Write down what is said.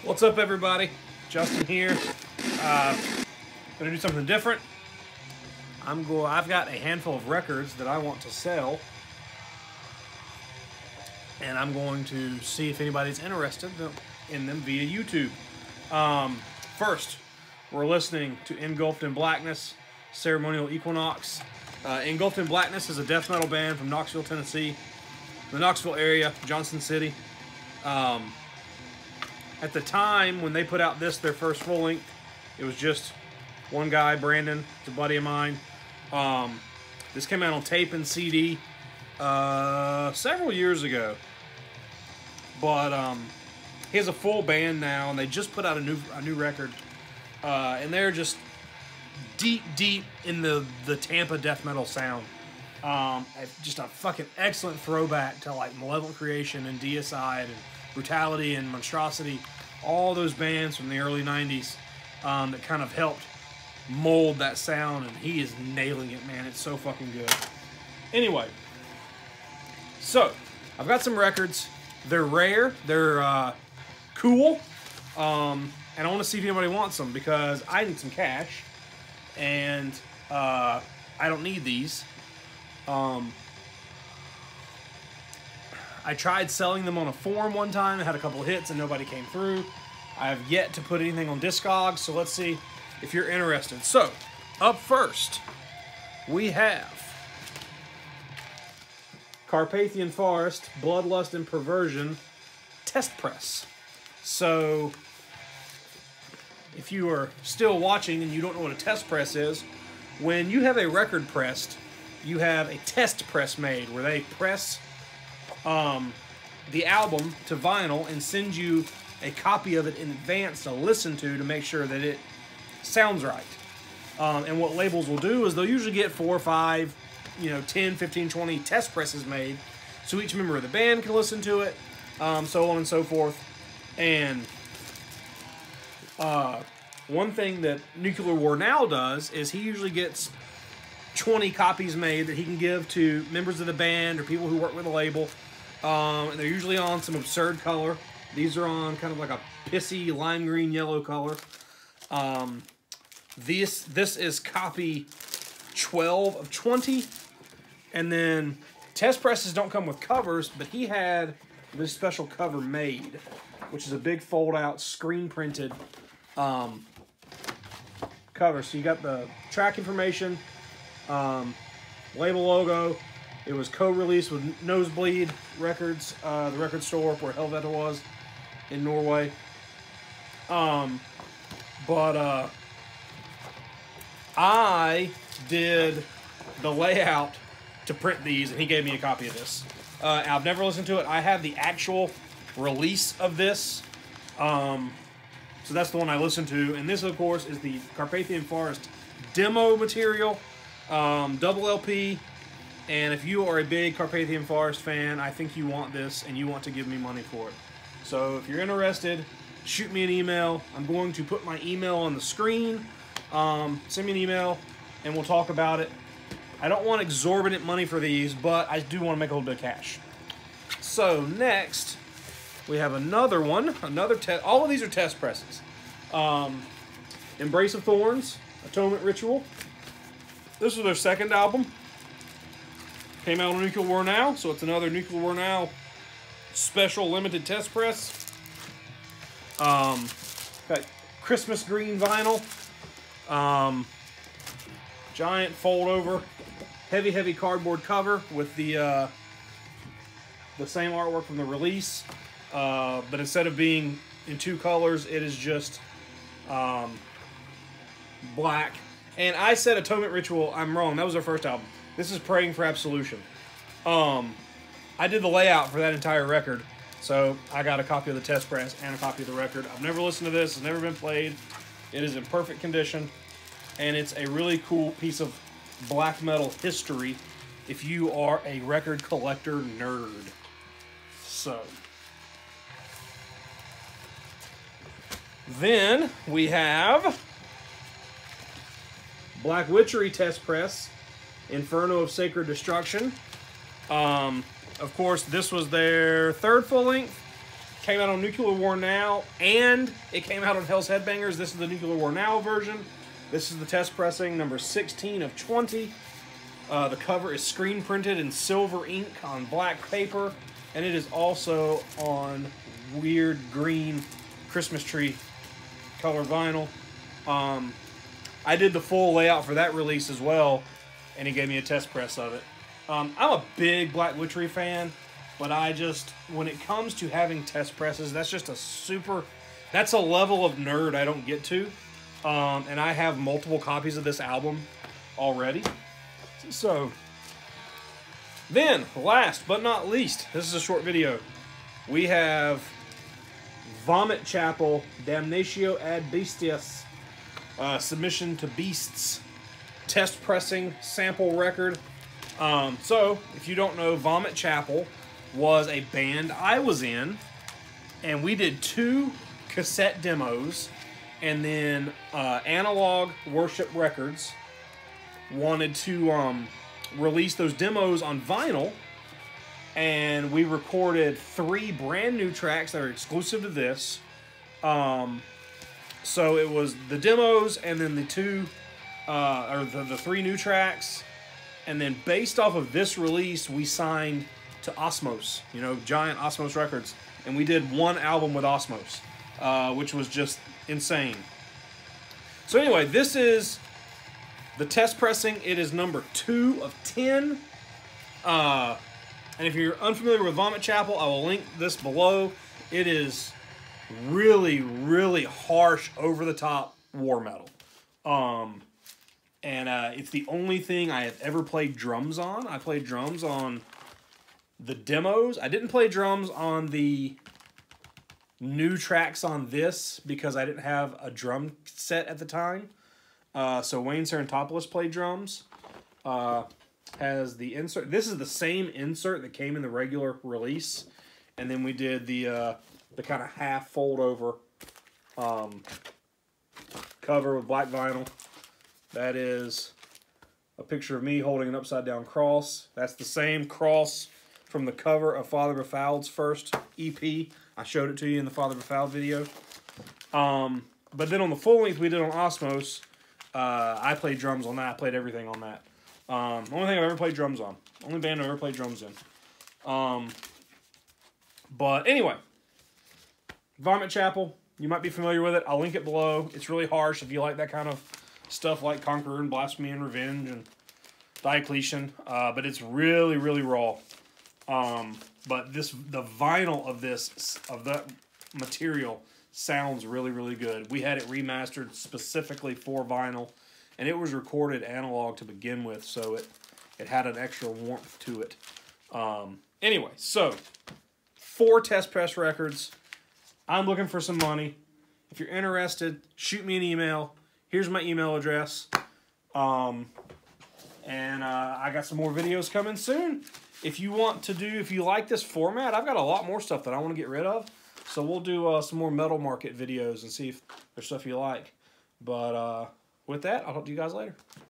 What's up, everybody? Justin here. Gonna do something different. I've got a handful of records that I want to sell, and I'm going to see if anybody's interested in them via YouTube. First, we're listening to Engulfed in Blackness, Ceremonial Equinox. Engulfed in Blackness is a death metal band from Knoxville, Tennessee, the Knoxville area, Johnson City. At the time when they put out their first full length, it was just one guy, Brandon, it's a buddy of mine. This came out on tape and CD several years ago, but he has a full band now, and they just put out a new record, and they're just deep in the Tampa death metal sound. Just a fucking excellent throwback to like Malevolent Creation and Deicide and Brutality and Monstrosity, all those bands from the early 90s that kind of helped mold that sound, and he is nailing it, man. It's so fucking good. Anyway, so I've got some records. They're rare, they're cool, and I want to see if anybody wants them because I need some cash, and I don't need these. I tried selling them on a forum one time. I had a couple of hits and nobody came through. I have yet to put anything on Discogs, so let's see if you're interested. So, up first, we have Carpathian Forest, Bloodlust and Perversion, Test Press. So, if you are still watching and you don't know what a test press is, when you have a record pressed, you have a test press made where they press the album to vinyl and send you a copy of it in advance to listen to make sure that it sounds right. And what labels will do is they'll usually get 4 or 5, 10, 15, 20 test presses made, so each member of the band can listen to it, so on and so forth. And one thing that Nuclear War now does is he usually gets 20 copies made that he can give to members of the band or people who work with the label. And they're usually on some absurd color. These are on kind of like a pissy lime green yellow color. This is copy 12 of 20. And then test presses don't come with covers, but he had this special cover made, which is a big fold out screen printed cover. So you got the track information, label logo. It was co-released with Nosebleed Records, the record store where Helvete was in Norway. But I did the layout to print these, and he gave me a copy of this. I've never listened to it. I have the actual release of this. So that's the one I listened to. And this, of course, is the Carpathian Forest demo material, double LP. And if you are a big Carpathian Forest fan, I think you want this and you want to give me money for it. So if you're interested, shoot me an email. I'm going to put my email on the screen. Send me an email and we'll talk about it. I don't want exorbitant money for these, but I do want to make a little bit of cash. So next, we have another one. All of these are test presses. Embrace of Thorns, Atonement Ritual. This was their second album. Came out on Nuclear War Now, so it's another Nuclear War Now special limited test press. Got Christmas green vinyl. Giant fold over, heavy cardboard cover with the same artwork from the release. But instead of being in 2 colors, it is just black. And I said Atonement Ritual, I'm wrong. That was their first album. This is Praying for Absolution. I did the layout for that entire record, so I got a copy of the test press and a copy of the record. I've never listened to this. It's never been played. It is in perfect condition, and it's a really cool piece of black metal history if you are a record collector nerd. So, then we have Black Witchery test press, Inferno of Sacred Destruction. Of course, this was their third full length. came out on Nuclear War Now, and it came out on Hell's Headbangers. This is the Nuclear War Now version. This is the test pressing, number 16 of 20. The cover is screen printed in silver ink on black paper, and it is also on weird green Christmas tree color vinyl. I did the full layout for that release as well, and he gave me a test press of it. I'm a big Black Witchery fan, but when it comes to having test presses, that's just that's a level of nerd I don't get to. And I have multiple copies of this album already. So, then, last but not least, this is a short video. We have Vomit Chapel, Damnatio ad Bestias, Submission to Beasts, test pressing sample record. So, if you don't know, Vomit Chapel was a band I was in, and we did 2 cassette demos, and then Analog Worship Records wanted to release those demos on vinyl, and we recorded 3 brand new tracks that are exclusive to this. So it was the demos, and then the 3 new tracks, and then based off of this release, we signed to Osmos, giant Osmos Records, and we did 1 album with Osmos, which was just insane. So anyway, this is the test pressing. It is number 2 of 10. And if you're unfamiliar with Vomit Chapel, I will link this below. It is really, really harsh, over-the-top war metal. It's the only thing I have ever played drums on. I played drums on the demos. I didn't play drums on the new tracks on this because I didn't have a drum set at the time. So Wayne Sarantopoulos played drums. Has the insert. This is the same insert that came in the regular release, and then we did the kind of half fold over cover with black vinyl. That is a picture of me holding an upside down cross. That's the same cross from the cover of Father Befouled's first EP. I showed it to you in the Father Befouled video. But then on the full length we did on Osmos, I played drums on that. I played everything on that. Only thing I've ever played drums on. Only band I've ever played drums in. But anyway, Vomit Chapel, you might be familiar with it. I'll link it below. It's really harsh if you like that kind of stuff, like Conqueror and Blasphemy and Revenge and Diocletian. But it's really, really raw. But the vinyl of that material sounds really, really good. We had it remastered specifically for vinyl, and it was recorded analog to begin with, so it had an extra warmth to it. Anyway, so 4 test press records. I'm looking for some money. If you're interested, shoot me an email. Here's my email address. I got some more videos coming soon. If you like this format, I've got a lot more stuff that I want to get rid of. So we'll do some more Metal Market videos and see if there's stuff you like. But with that, I'll talk to you guys later.